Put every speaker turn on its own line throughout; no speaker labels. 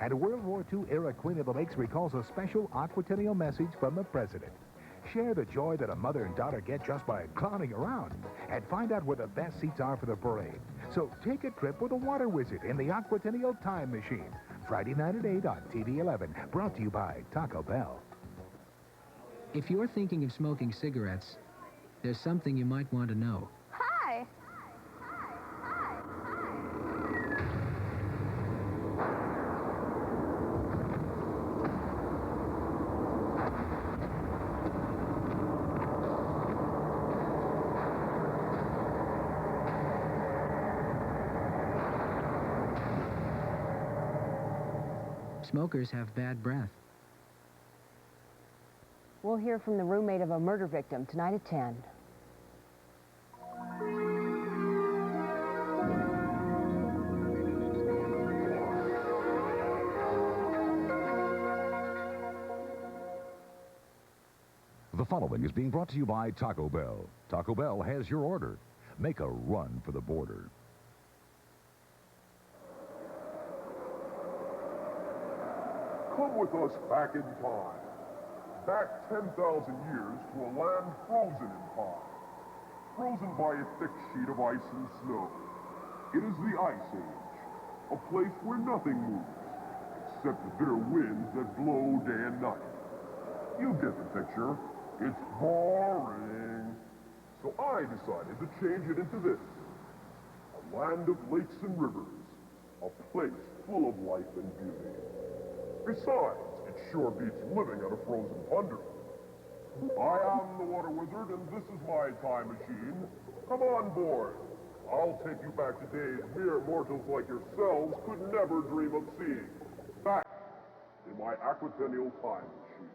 And a World War II-era Queen of the Lakes recalls a special Aquatennial message from the President. Share the joy that a mother and daughter get just by clowning around. And find out where the best seats are for the parade. So take a trip with a water wizard in the Aquatennial Time Machine. Friday night at 8 on TV 11. Brought to you by Taco Bell.
If you're thinking of smoking cigarettes, there's something you might want to know.
Hi!
Smokers have bad breath.
We'll hear from the roommate of a murder victim tonight at 10.
The following is being brought to you by Taco Bell. Taco Bell has your order. Make a run for the border.
Come with us back in time. Back 10,000 years to a land frozen in time. Frozen by a thick sheet of ice and snow. It is the Ice Age. A place where nothing moves, except the bitter winds that blow day and night. You get the picture. It's boring. So I decided to change it into this. A land of lakes and rivers. A place full of life and beauty. Besides, it sure beats living at a frozen tundra. I am the Water Wizard, and this is my time machine. Come on board. I'll take you back to days mere mortals like yourselves could never dream of seeing. Back in my Aquatennial time machine.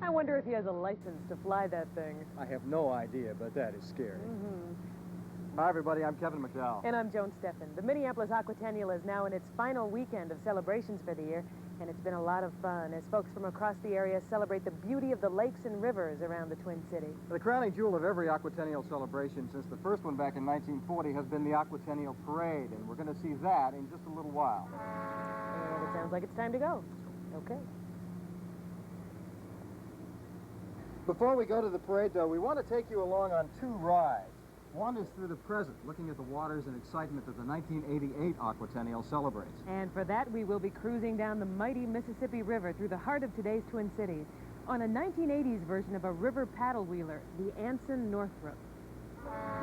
I wonder if he has a license to fly that thing.
I have no idea, but that is scary. Hi, everybody. I'm Kevin McDowell.
And I'm Joan Steffen. The Minneapolis Aquatennial is now in its final weekend of celebrations for the year, and it's been a lot of fun as folks from across the area celebrate the beauty of the lakes and rivers around the Twin Cities.
The crowning jewel of every Aquatennial celebration since the first one back in 1940 has been the Aquatennial Parade, and we're going to see that in just a little while.
And it sounds like it's time to go. Okay.
Before we go to the parade, though, we want to take you along on two rides. One is through the present, looking at the waters and excitement that the 1988 Aquatennial celebrates.
And for that, we will be cruising down the mighty Mississippi River through the heart of today's Twin Cities on a 1980s version of a river paddle wheeler, the Anson Northrop.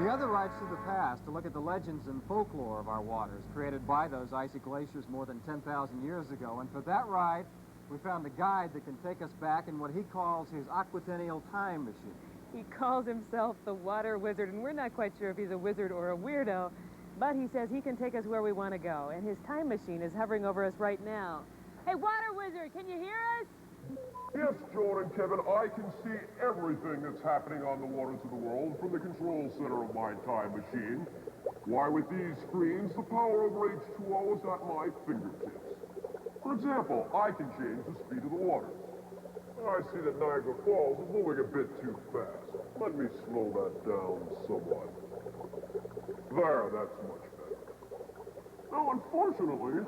The other ride's through the past to look at the legends and folklore of our waters, created by those icy glaciers more than 10,000 years ago. And for that ride, we found a guide that can take us back in what he calls his Aquatennial time machine.
He calls himself the Water Wizard, and we're not quite sure if he's a wizard or a weirdo, but he says he can take us where we want to go, and his time machine is hovering over us right now. Hey, Water Wizard, can you hear us?
Yes, Joan and Kevin, I can see everything that's happening on the waters of the world from the control center of my time machine. Why, with these screens, the power of H2O is at my fingertips. For example, I can change the speed of the water. I see that Niagara Falls is moving a bit too fast. Let me slow that down somewhat. There, that's much better. Now, unfortunately,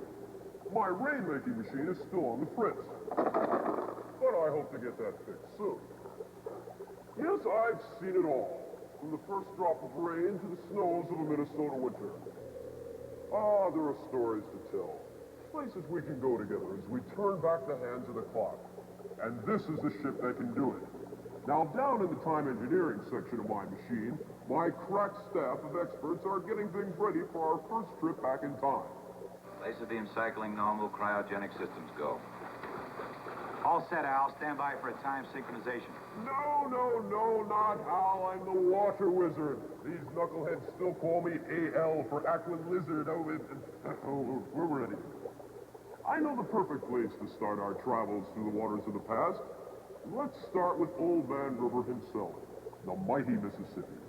my rainmaking machine is still on the fritz. But I hope to get that fixed soon. Yes, I've seen it all. From the first drop of rain to the snows of a Minnesota winter. Ah, there are stories to tell. Places we can go together as we turn back the hands of the clock. And this is the ship that can do it. Now, down in the time engineering section of my machine, my crack staff of experts are getting things ready for our first trip back in time.
Laser beam cycling normal, cryogenic systems go. All set, Al. Stand by for a time synchronization.
No, not Hal. I'm the Water Wizard. These knuckleheads still call me AL for Aqua Lizard. We're ready. I know the perfect place to start our travels through the waters of the past. Let's start with Old Man River himself, the mighty Mississippi.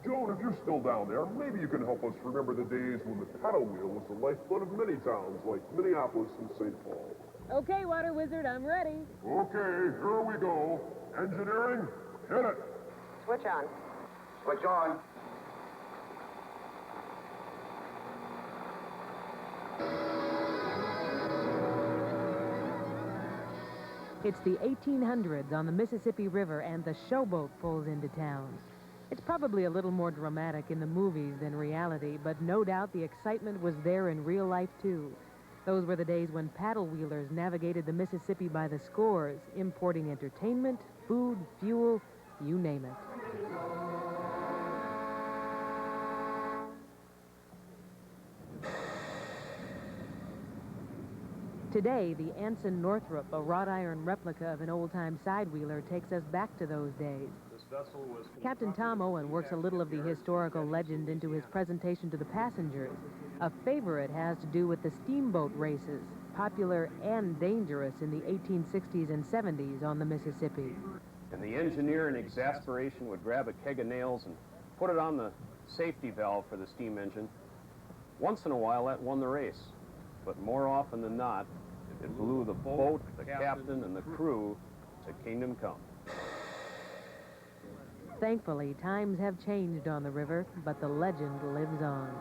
Joan, if you're still down there, maybe you can help us remember the days when the paddle wheel was the lifeblood of many towns like Minneapolis and St. Paul.
Okay, Water Wizard, I'm ready.
Okay, here we go. Engineering, hit it.
Switch on.
Switch on.
It's the 1800s on the Mississippi River, and the showboat pulls into town. It's probably a little more dramatic in the movies than reality, but no doubt the excitement was there in real life, too. Those were the days when paddle wheelers navigated the Mississippi by the scores, importing entertainment, food, fuel, you name it. Today, the Anson Northrop, a wrought iron replica of an old-time side-wheeler, takes us back to those days. Captain Tom Owen works a little of the historical legend into his presentation to the passengers. A favorite has to do with the steamboat races, popular and dangerous in the 1860s and 70s on the Mississippi.
And the engineer in exasperation would grab a keg of nails and put it on the safety valve for the steam engine. Once in a while, that won the race. But more often than not, it blew the boat, the captain, and the crew to kingdom come.
Thankfully, times have changed on the river, but the legend lives on.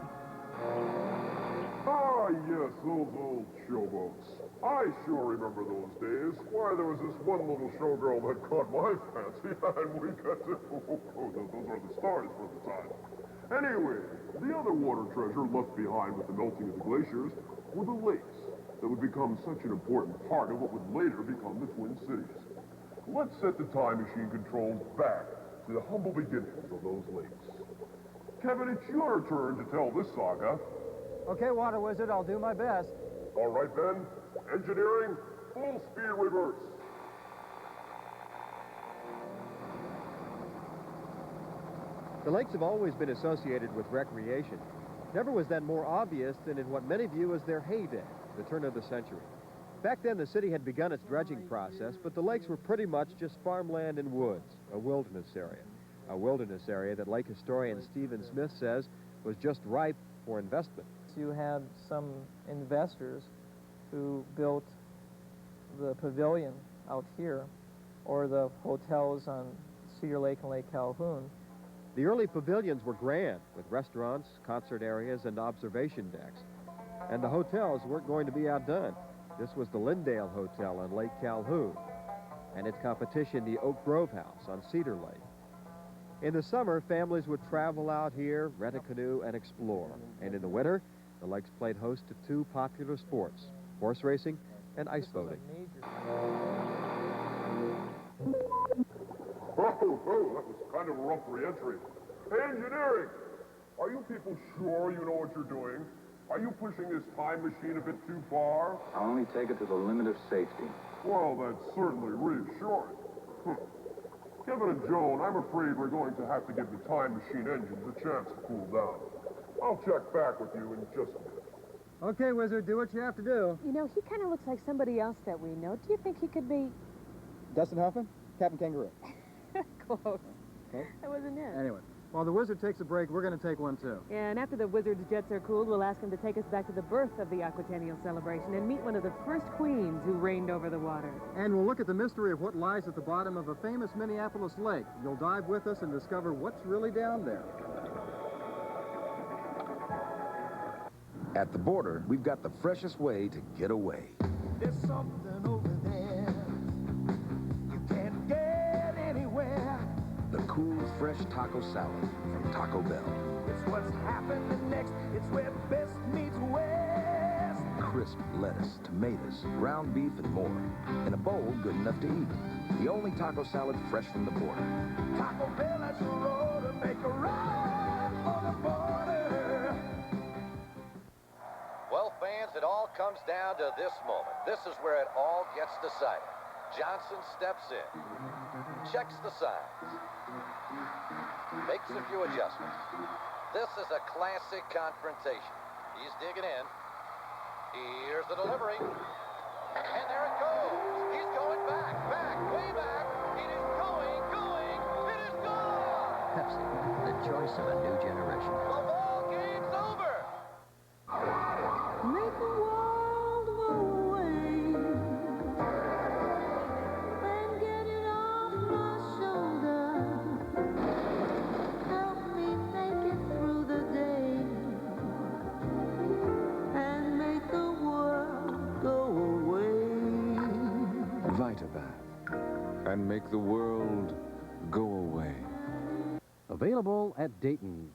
Ah, yes, those old showboats. I sure remember those days. Why, there was this one little showgirl that caught my fancy, and we got to... those are the stars for the time. Anyway, the other water treasure left behind with the melting of the glaciers were the lakes that would become such an important part of what would later become the Twin Cities. Let's set the time machine controls back to the humble beginnings of those lakes. Kevin, it's your turn to tell this saga.
Okay, Water Wizard, I'll do my best.
All right, then. Engineering, full speed reverse.
The lakes have always been associated with recreation. Never was that more obvious than in what many view as their heyday, the turn of the century. Back then, the city had begun its dredging process, but the lakes were pretty much just farmland and woods, a wilderness area. A wilderness area that lake historian Stephen Smith says was just ripe for investment.
You had some investors who built the pavilion out here, or the hotels on Cedar Lake and Lake Calhoun.
The early pavilions were grand, with restaurants, concert areas, and observation decks. And the hotels weren't going to be outdone. This was the Lindale Hotel on Lake Calhoun, and its competition, the Oak Grove House on Cedar Lake. In the summer, families would travel out here, rent a canoe, and explore. And in the winter, the lakes played host to two popular sports, horse racing and ice boating.
Oh, that was kind of a rough re-entry. Hey, engineering! Are you people sure you know what you're doing? Are you pushing this time machine a bit too far?
I'll only take it to the limit of safety.
Well, that's certainly reassuring. Kevin and Joan, I'm afraid we're going to have to give the time machine engines a chance to cool down. I'll check back with you in just a minute.
Okay, Wizard, do what you have to do.
You know, he kind of looks like somebody else that we know. Do you think he could be...
Dustin Hoffman? Captain Kangaroo.
Close.
Okay.
That wasn't it.
Anyway, while the Wizard takes a break, we're going to take one, too.
Yeah, and after the Wizard's jets are cooled, we'll ask him to take us back to the birth of the Aquatennial celebration and meet one of the first queens who reigned over the water.
And we'll look at the mystery of what lies at the bottom of a famous Minneapolis lake. You'll dive with us and discover what's really down there.
At the border, we've got the freshest way to get away.
There's something over there you can't get anywhere.
The cool, fresh taco salad from Taco Bell.
It's what's happening next. It's where best meets west.
Crisp lettuce, tomatoes, ground beef, and more. In a bowl good enough to eat. The only taco salad fresh from the border.
Taco Bell at your road to make a run for the border.
Well, fans, it all comes down to this moment. This is where it all gets decided. Johnson steps in, checks the signs, makes a few adjustments. This is a classic confrontation. He's digging in. Here's the delivery. And there it goes. He's going back, way back. It is going. It is gone.
Pepsi, the choice of a new generation.
The ball game's over.
Make the world go away.
make the world go away.
Available at Dayton's.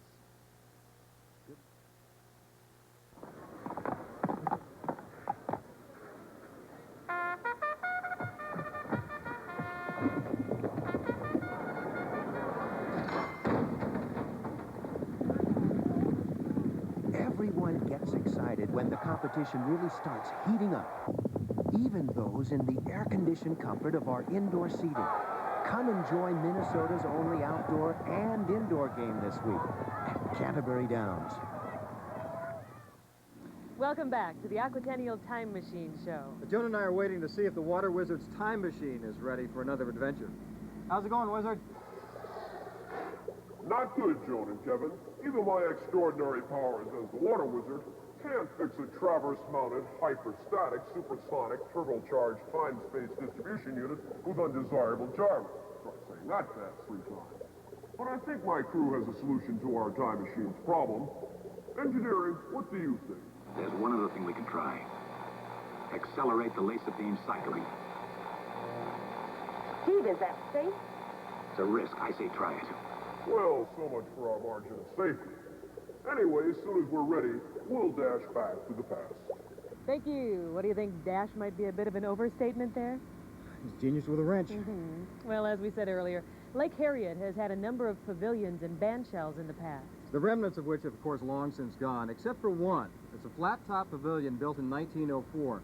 Everyone gets excited when the competition really starts heating up. Even those in the air-conditioned comfort of our indoor seating. Come enjoy Minnesota's only outdoor and indoor game this week at Canterbury Downs.
Welcome back to the Aquatennial Time Machine Show.
Joan and I are waiting to see if the Water Wizard's time machine is ready for another adventure. How's it going, Wizard?
Not good, Joan and Kevin. Even my extraordinary powers as the Water Wizard can't fix a traverse-mounted, hyperstatic, supersonic, turbocharged time-space distribution unit with undesirable gyros. Try saying that fast 3 times. But I think my crew has a solution to our time machine's problem. Engineering, what do you think?
There's one other thing we can try. Accelerate the laser beam cycling.
Steve, is that safe?
It's a risk. I say try it.
Well, so much for our margin of safety. Anyway, as soon as we're ready, we'll dash back to the past.
Thank you. What do you think? Dash might be a bit of an overstatement there?
He's genius with a wrench.
Well, as we said earlier, Lake Harriet has had a number of pavilions and band shells in the past.
The remnants of which have, of course, long since gone, except for one. It's a flat-top pavilion built in 1904.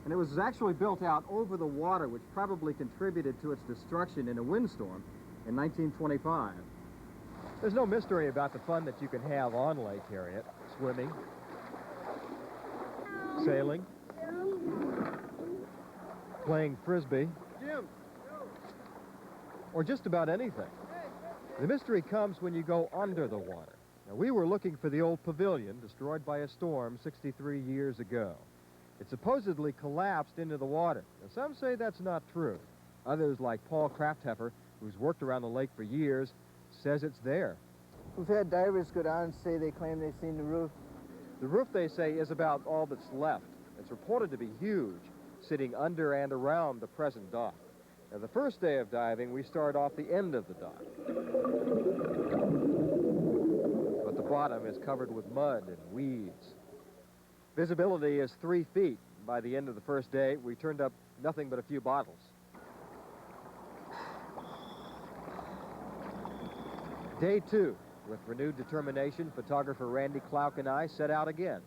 And it was actually built out over the water, which probably contributed to its destruction in a windstorm in 1925.
There's no mystery about the fun that you can have on Lake Harriet. Swimming, sailing, playing frisbee, or just about anything. The mystery comes when you go under the water. Now, we were looking for the old pavilion destroyed by a storm 63 years ago. It supposedly collapsed into the water. Now, some say that's not true. Others, like Paul Kraftheffer, who's worked around the lake for years, says it's there.
We've had divers go down and say they claim they've seen the roof.
The roof, they say, is about all that's left. It's reported to be huge, sitting under and around the present dock. Now, the first day of diving, we start off the end of the dock. But the bottom is covered with mud and weeds. Visibility is 3 feet. By the end of the first day, we turned up nothing but a few bottles. Day 2, with renewed determination, photographer Randy Klauck and I set out again.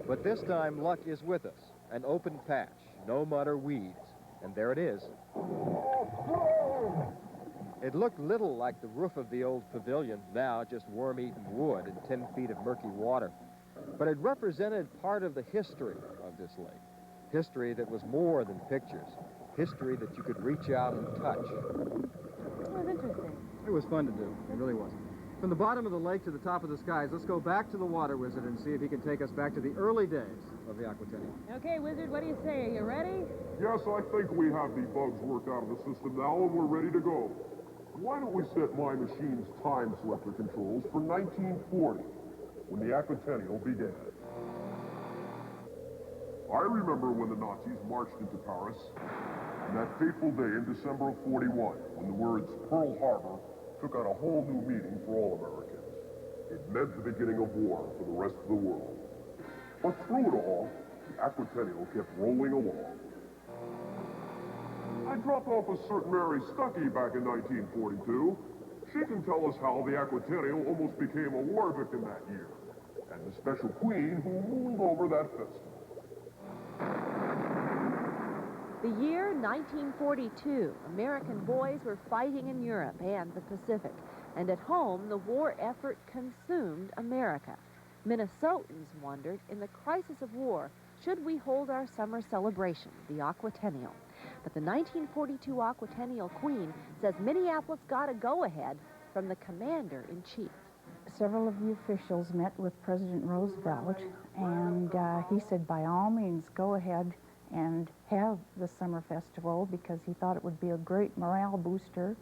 But this time, luck is with us. An open patch, no mud or weeds. And there it is. It looked little like the roof of the old pavilion, now just worm-eaten wood and 10 feet of murky water. But it represented part of the history of this lake. History that was more than pictures. History that you could reach out and touch.
That was interesting.
It was fun to do. It really was. From the bottom of the lake to the top of the skies, let's go back to the Water Wizard and see if he can take us back to the early days of the Aquatennial.
Okay, Wizard, what do you say? Are you ready?
Yes, I think we have the bugs worked out of the system now, and we're ready to go. Why don't we set my machine's time selector controls for 1940, when the Aquatennial began. I remember when the Nazis marched into Paris, and that fateful day in December of 41, when the words Pearl Harbor took on a whole new meaning for all Americans. It meant the beginning of war for the rest of the world. But through it all, the Aquatennial kept rolling along. I dropped off a certain Mary Stuckey back in 1942. She can tell us how the Aquatennial almost became a war victim that year, and the special queen who ruled over that festival.
The year 1942, American boys were fighting in Europe and the Pacific, and at home, the war effort consumed America. Minnesotans wondered, in the crisis of war, should we hold our summer celebration, the Aquatennial? But the 1942 Aquatennial Queen says Minneapolis got a go-ahead from the commander-in-chief.
Several of the officials met with President Roosevelt, and he said, by all means, go ahead and have the summer festival, because he thought it would be a great morale booster,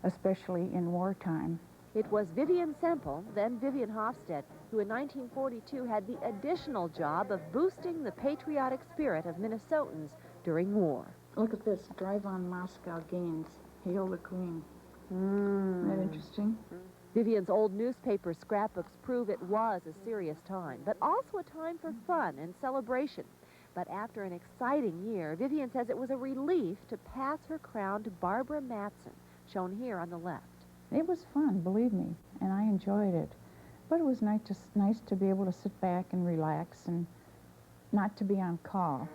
especially in wartime.
It was Vivian Semple, then Vivian Hofstede, who in 1942 had the additional job of boosting the patriotic spirit of Minnesotans during war.
Look at this, drive on Moscow gains, hail the queen. Isn't that interesting?
Vivian's old newspaper scrapbooks prove it was a serious time, but also a time for fun and celebration. But after an exciting year, Vivian says it was a relief to pass her crown to Barbara Matson, shown here on the left.
It was fun, believe me, and I enjoyed it. But it was nice to be able to sit back and relax and not to be on call.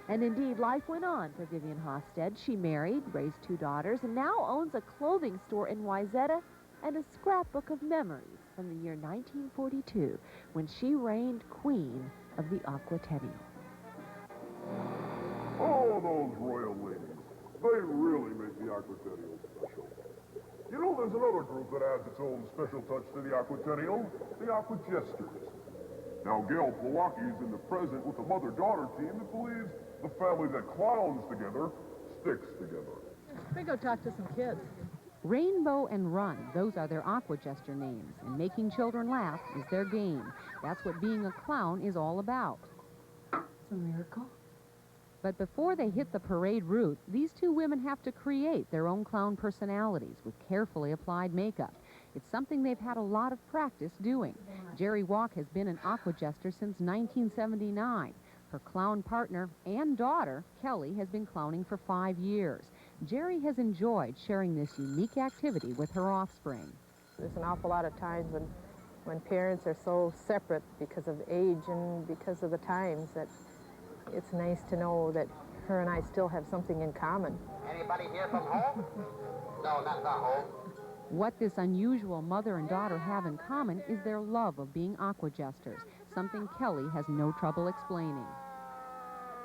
And indeed, life went on for Vivian Hofstede. She married, raised 2 daughters, and now owns a clothing store in Wayzata and a scrapbook of memories from the year 1942, when she reigned queen of the Aquatennial.
Oh, those royal ladies. They really make the Aquatennial special. You know, there's another group that adds its own special touch to the Aquatennial, the Aquajesters. Now, Gail Pawlacki's in the present with the mother-daughter team that believes the family that clowns together sticks together.
We go talk to some kids.
Rainbow and Run, those are their Aquajester names, and making children laugh is their game. That's what being a clown is all about.
It's a miracle.
But before they hit the parade route, these 2 women have to create their own clown personalities with carefully applied makeup. It's something they've had a lot of practice doing. Jerry Walk has been an Aquajester since 1979. Her clown partner and daughter, Kelly, has been clowning for 5 years. Jerry has enjoyed sharing this unique activity with her offspring.
There's an awful lot of times when parents are so separate because of age and because of the times that it's nice to know that her and I still have something in common.
Anybody here from home? No, not from home.
What this unusual mother and daughter have in common is their love of being Aquajesters, something Kelly has no trouble explaining.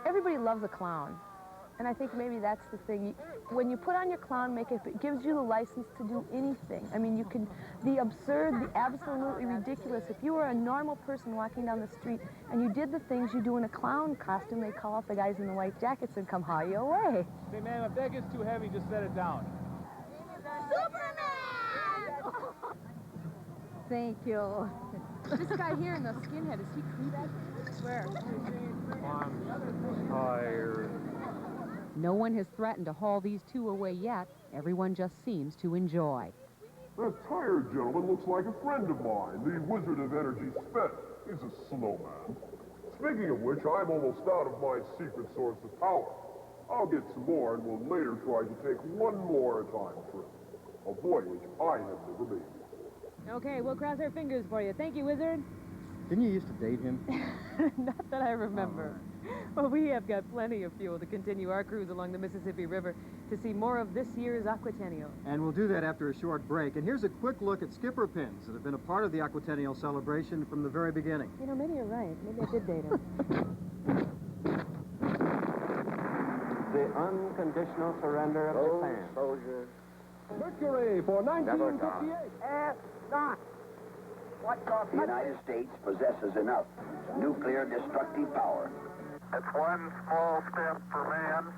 Everybody loves a clown, and I think maybe that's the thing. When you put on your clown makeup, it gives you the license to do anything. I mean, you can, the absurd, the absolutely ridiculous. If you were a normal person walking down the street and you did the things you do in a clown costume, they call up the guys in the white jackets and come haul you away.
Say, ma'am, if that gets too heavy, just set it down.
Superman!
Thank you. This guy here in the skinhead, is he creepy? Where?
I'm tired.
No one has threatened to haul these 2 away yet. Everyone just seems to enjoy.
That tired gentleman looks like a friend of mine, the Wizard of Energy Spent. He's a snowman. Speaking of which, I'm almost out of my secret source of power. I'll get some more and will later try to take one more time trip. A voyage I have never made.
Okay, we'll cross our fingers for you. Thank you, Wizard.
Didn't you used to date him?
Not that I remember. Well, we have got plenty of fuel to continue our cruise along the Mississippi River to see more of this year's Aquatennial.
And we'll do that after a short break. And here's a quick look at skipper pins that have been a part of the Aquatennial celebration from the very beginning.
You know, maybe you're right. Maybe I did date him.
The unconditional surrender of Japan.
Soldiers.
Mercury for 1958.
Ask not what your
The United States possesses enough nuclear destructive power.
It's one small step for man.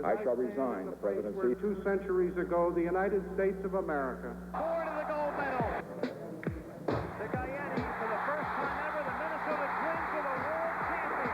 I shall resign the presidency. 2 centuries ago, the United States of America.
Forward to the gold medal. The Guyane, for the first time ever, the Minnesota Twins are the world champions.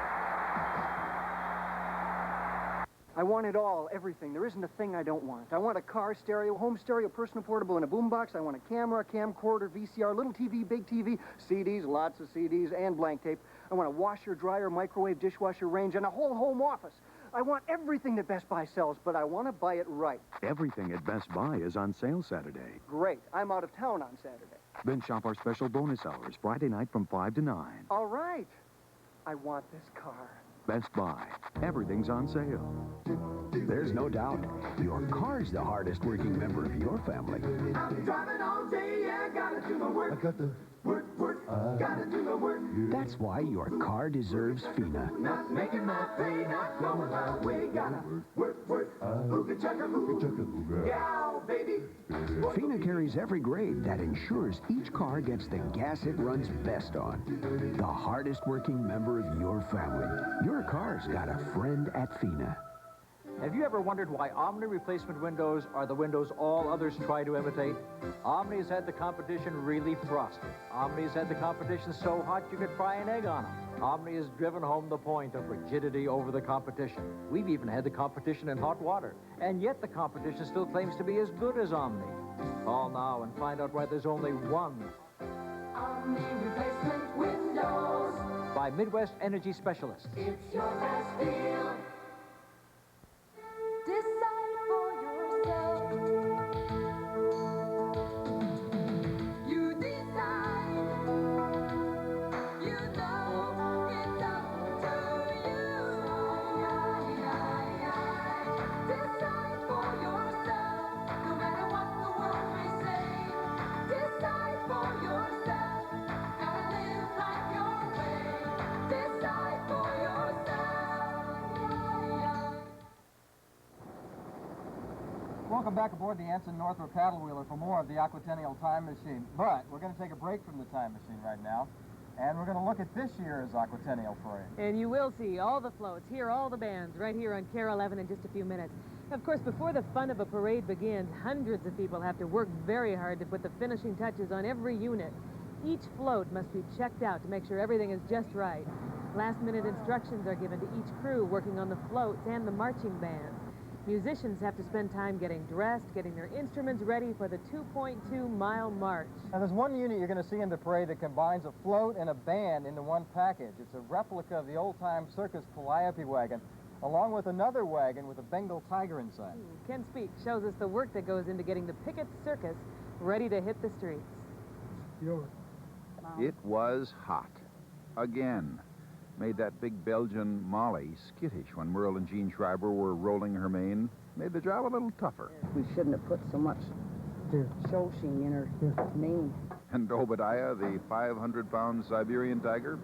I want it all, everything. There isn't a thing I don't want. I want a car, stereo, home stereo, personal portable, and a boombox. I want a camera, camcorder, VCR, little TV, big TV, CDs, lots of CDs, and blank tape. I want a washer, dryer, microwave, dishwasher, range, and a whole home office. I want everything that Best Buy sells, but I want to buy it right.
Everything at Best Buy is on sale Saturday.
Great. I'm out of town on Saturday.
Then shop our special bonus hours Friday night from 5 to 9.
All right. I want this car.
Best Buy. Everything's on sale.
There's no doubt your car's the hardest working member of your family.
I'm driving all day, yeah, gotta do my work. I got the work, gotta do my work.
That's why your car deserves FINA.
Not making my pay, not going my way. Gotta work, ooga chugga ooga. Yeah, baby.
FINA carries every grade that ensures each car gets the gas it runs best on. The hardest working member of your family. Your car's got a friend at FINA.
Have you ever wondered why Omni replacement windows are the windows all others try to imitate? Omni's had the competition really frosted. Omni's had the competition so hot you could fry an egg on them. Omni has driven home the point of rigidity over the competition. We've even had the competition in hot water, and yet the competition still claims to be as good as Omni. Call now and find out why there's only one.
Omni replacement windows.
By Midwest Energy Specialists.
It's your best deal. Decide for yourself. You decide. You know it's up to you. Decide for yourself. No matter what the world may say. Decide for yourself. Gotta live life your way. Decide for yourself.
Welcome back aboard the Anson Northrop paddle wheeler for more of the Aquatennial time machine. But we're going to take a break from the time machine right now, and we're going to look at this year's Aquatennial parade.
And you will see all the floats, hear all the bands right here on KARE-11 in just a few minutes. Of course, before the fun of a parade begins, hundreds of people have to work very hard to put the finishing touches on every unit. Each float must be checked out to make sure everything is just right. Last-minute instructions are given to each crew working on the floats and the marching band. Musicians have to spend time getting dressed, getting their instruments ready for the 2.2-mile march.
Now, there's one unit you're going to see in the parade that combines a float and a band into one package. It's a replica of the old-time circus Calliope wagon, along with another wagon with a Bengal tiger inside.
Ken Speak shows us the work that goes into getting the Picket Circus ready to hit the streets.
It was hot. Again. Made that big Belgian Molly skittish when Merle and Jean Schreiber were rolling her mane. Made the job a little tougher.
We shouldn't have put so much show sheen in her mane.
And Obadiah, the 500-pound Siberian tiger,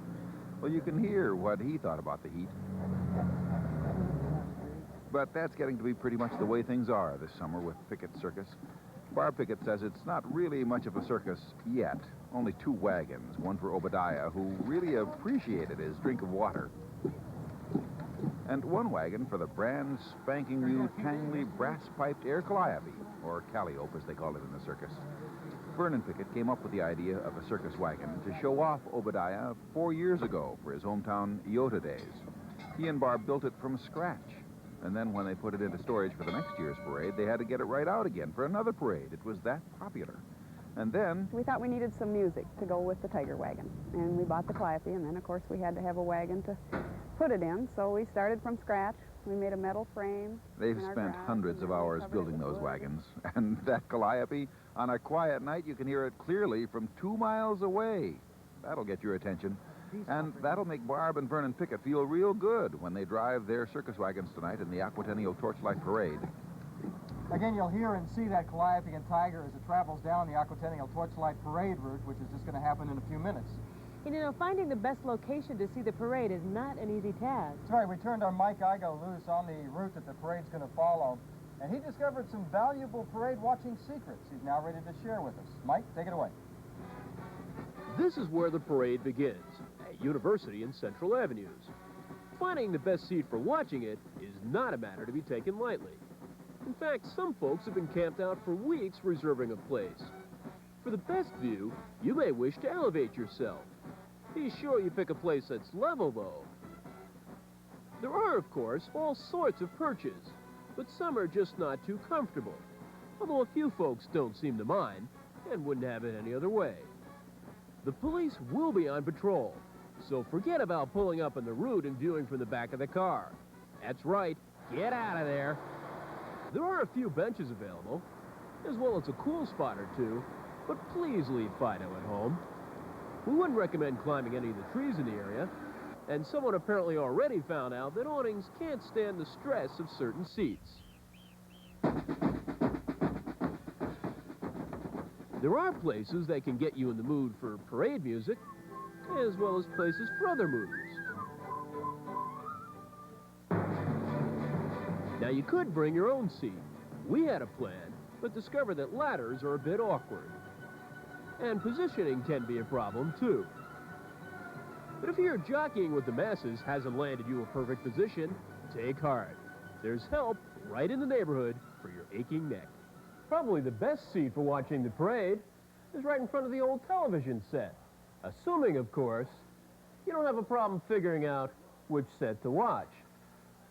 well, you can hear what he thought about the heat. But that's getting to be pretty much the way things are this summer with Picket Circus. Barb Pickett says it's not really much of a circus yet. Only 2 wagons, one for Obadiah, who really appreciated his drink of water, and 1 wagon for the brand spanking new tangly brass-piped air calliope, or calliope as they call it in the circus. Vernon Pickett came up with the idea of a circus wagon to show off Obadiah 4 years ago for his hometown Iota days. He and Barb built it from scratch. And then when they put it into storage for the next year's parade, they had to get it right out again for another parade. It was that popular. And then
we thought we needed some music to go with the tiger wagon. And we bought the Calliope, and then, of course, we had to have a wagon to put it in. So we started from scratch. We made a metal frame.
They've spent hundreds of hours building those wagons. And that Calliope, on a quiet night, you can hear it clearly from 2 miles away. That'll get your attention. And that'll make Barb and Vernon Pickett feel real good when they drive their circus wagons tonight in the Aquatennial Torchlight Parade.
Again, you'll hear and see that Calliope and Tiger as it travels down the Aquatennial Torchlight Parade route, which is just going to happen in a few minutes.
And you know, finding the best location to see the parade is not an easy task.
That's right. We turned our Mike Igoe loose on the route that the parade's going to follow, and he discovered some valuable parade watching secrets he's now ready to share with us. Mike, take it away.
This is where the parade begins, at University and Central Avenues. Finding the best seat for watching it is not a matter to be taken lightly. In fact, some folks have been camped out for weeks reserving a place. For the best view, you may wish to elevate yourself. Be sure you pick a place that's level, though. There are, of course, all sorts of perches, but some are just not too comfortable, although a few folks don't seem to mind and wouldn't have it any other way. The police will be on patrol, so forget about pulling up on the route and viewing from the back of the car. That's right, get out of there. There are a few benches available, as well as a cool spot or two, but please leave Fido at home. We wouldn't recommend climbing any of the trees in the area, and someone apparently already found out that awnings can't stand the stress of certain seats. There are places that can get you in the mood for parade music, as well as places for other moods. Now, you could bring your own seat. We had a plan, but discovered that ladders are a bit awkward. And positioning can be a problem, too. But if your jockeying with the masses hasn't landed you a perfect position, take heart. There's help right in the neighborhood for your aching neck. Probably the best seat for watching the parade is right in front of the old television set. Assuming, of course, you don't have a problem figuring out which set to watch.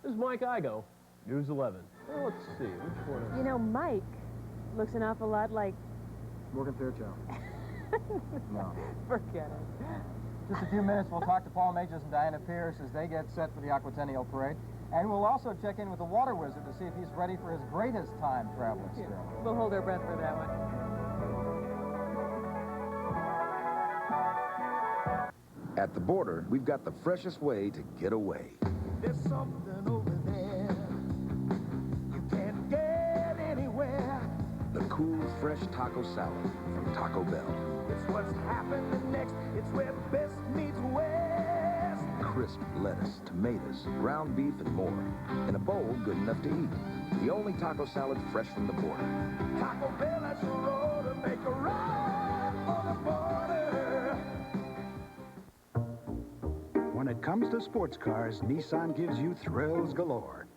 This is Mike Igoe, News 11. Well, let's see, which one is...
You know, Mike looks an awful lot like...
Morgan Fairchild. No.
Forget it.
Just a few minutes, we'll talk to Paul Majors and Diana Pierce as they get set for the Aquatennial Parade. And we'll also check in with the Water Wizard to see if he's ready for his greatest time travel experience.
We'll hold our breath for that one.
At the border, we've got the freshest way to get away.
There's something over there you can't get anywhere.
The cool, fresh taco salad from Taco Bell.
It's what's happening next. It's where best meets west.
Crisp lettuce, tomatoes, ground beef, and more. In a bowl good enough to eat. The only taco salad fresh from the border.
Taco Bell has a road to make a run for the border.
When it comes to sports cars, Nissan gives you thrills galore.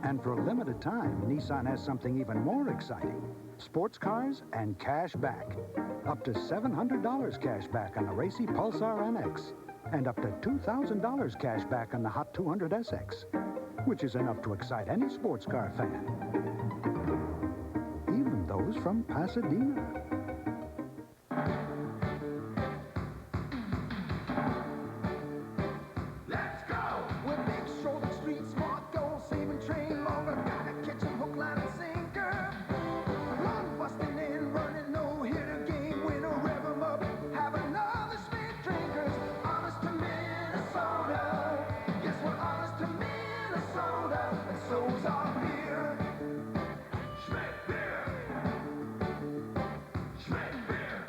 And for a limited time, Nissan has something even more exciting. Sports cars and cash back. Up to $700 cash back on the racy Pulsar NX. And up to $2,000 cash back on the Hot 200 SX. Which is enough to excite any sports car fan. Even those from Pasadena.
Let's go! We'll make sure the streets smart, go saving train longer. Gotta catch 'em hook, line, and sinker. Run, busting in, running, no hitter game. Winner, rev 'em up, have another Schmidt drinkers. Honest to Minnesota. Yes, we're honest to Minnesota. And so's our beer. Schmidt beer. Schmidt beer.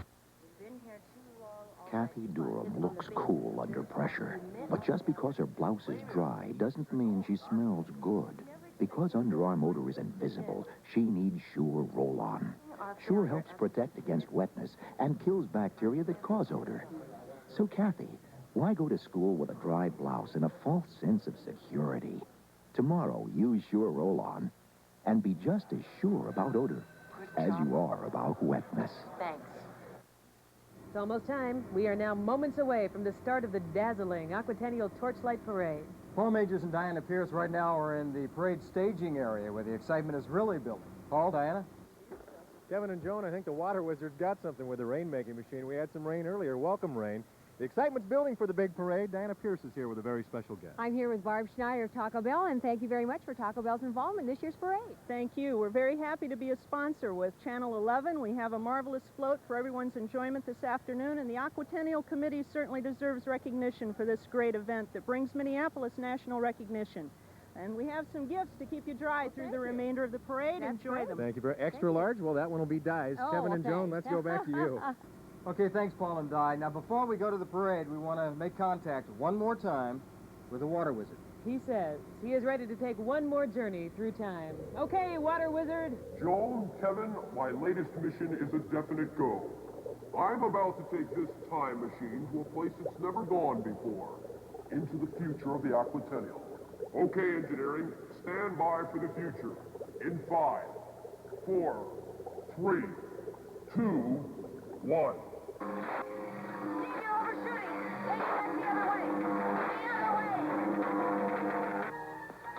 Kathy Durham looks cool under pressure. But just because her blouse is dry doesn't mean she smells good. Because underarm odor is invisible, she needs Sure Roll-On. Sure helps protect against wetness and kills bacteria that cause odor. So, Kathy, why go to school with a dry blouse and a false sense of security? Tomorrow, use Sure Roll-On and be just as sure about odor as you are about wetness.
Thanks. It's almost time. We are now moments away from the start of the dazzling Aquatennial Torchlight Parade.
Paul Majors and Diana Pierce right now are in the parade staging area where the excitement is really building. Paul, Diana?
Kevin and Joan, I think the Water Wizard's got something with the rain-making machine. We had some rain earlier. Welcome, rain. The excitement's building for the big parade. Diana Pierce is here with a very special guest.
I'm here with Barb Schneider of Taco Bell, and thank you very much for Taco Bell's involvement in this year's parade.
Thank you. We're very happy to be a sponsor with Channel 11. We have a marvelous float for everyone's enjoyment this afternoon, and the Aquatennial Committee certainly deserves recognition for this great event that brings Minneapolis national recognition. And we have some gifts to keep you dry through the remainder of the parade. Enjoy them.
Thank you very extra large. Well, that one will be Di's.
Oh,
Kevin and Joan,
thanks.
let's go back to you.
Okay, thanks, Paul and Di. Now, before we go to the parade, we want to make contact one more time with the Water Wizard.
He says he is ready to take one more journey through time. Okay, Water Wizard.
Joan, Kevin, my latest mission is a definite go. I'm about to take this time machine to a place it's never gone before, into the future of the Aquatennial. Okay, engineering, stand by for the future. In 5, 4, 3, 2, 1.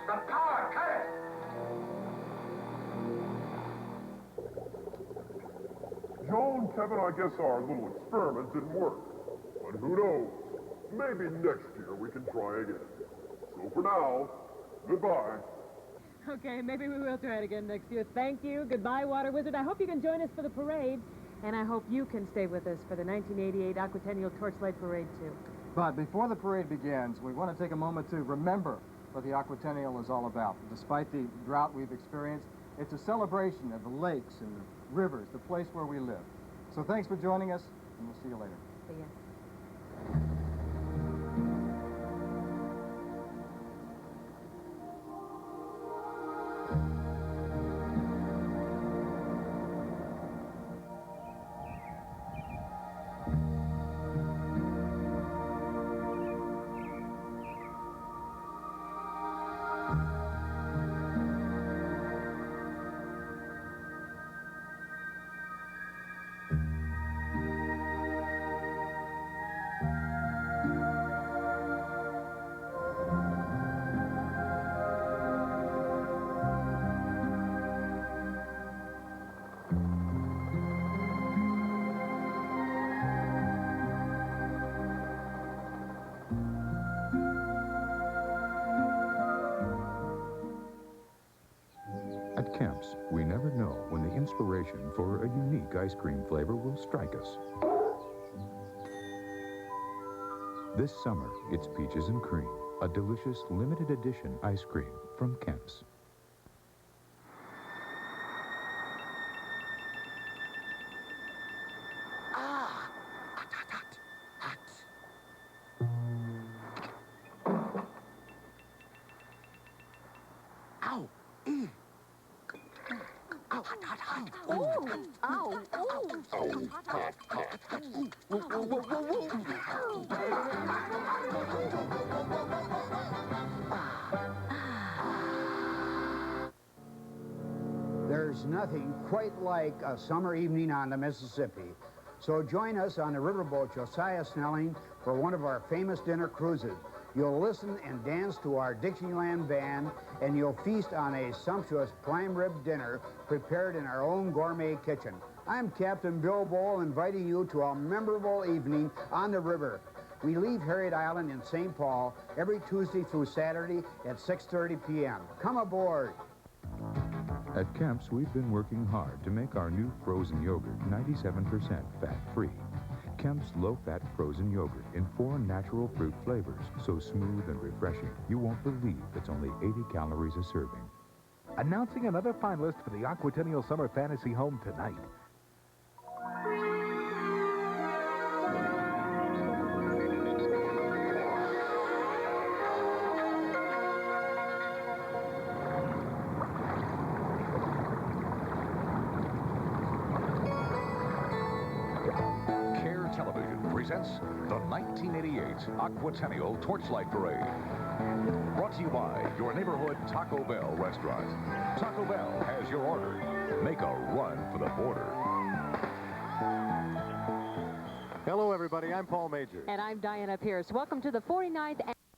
The power, cut it!
Joan, Kevin, I guess our little experiment didn't work. But who knows? Maybe next year we can try again. So for now, goodbye.
Okay, maybe we will try it again next year. Thank you. Goodbye, Water Wizard. I hope you can join us for the parade. And I hope you can stay with us for the 1988 Aquatennial Torchlight Parade, too.
But before the parade begins, we want to take a moment to remember what the Aquatennial is all about. Despite the drought we've experienced, it's a celebration of the lakes and the rivers, the place where we live. So thanks for joining us, and we'll see you later.
See ya.
At Kemp's, we never know when the inspiration for a unique ice cream flavor will strike us. This summer, it's peaches and cream, a delicious limited edition ice cream from Kemp's.
Ah! Hot, hot, hot, hot. Ow! Ow, hot, hot, hot.
Ooh, ow, ooh.
Hot, hot, hot.
There's nothing quite like a summer evening on the Mississippi. So join us on the riverboat Josiah Snelling for one of our famous dinner cruises. You'll listen and dance to our Dixieland band, and you'll feast on a sumptuous prime rib dinner prepared in our own gourmet kitchen. I'm Captain Bill Bowl, inviting you to a memorable evening on the river. We leave Harriet Island in St. Paul every Tuesday through Saturday at 6:30 p.m. Come aboard.
At Kemp's, we've been working hard to make our new frozen yogurt 97% fat-free. Kemp's low-fat frozen yogurt in 4 natural fruit flavors, so smooth and refreshing, you won't believe it's only 80 calories a serving.
Announcing another finalist for the Aquatennial Summer Fantasy Home tonight.
KARE Television presents the 1988 Aquatennial Torchlight Parade. Brought to you by your neighborhood Taco Bell restaurant. Taco Bell has your order. Make a run for the border.
Hello, everybody. I'm Paul Major.
And I'm Diana Pierce. Welcome to the 49th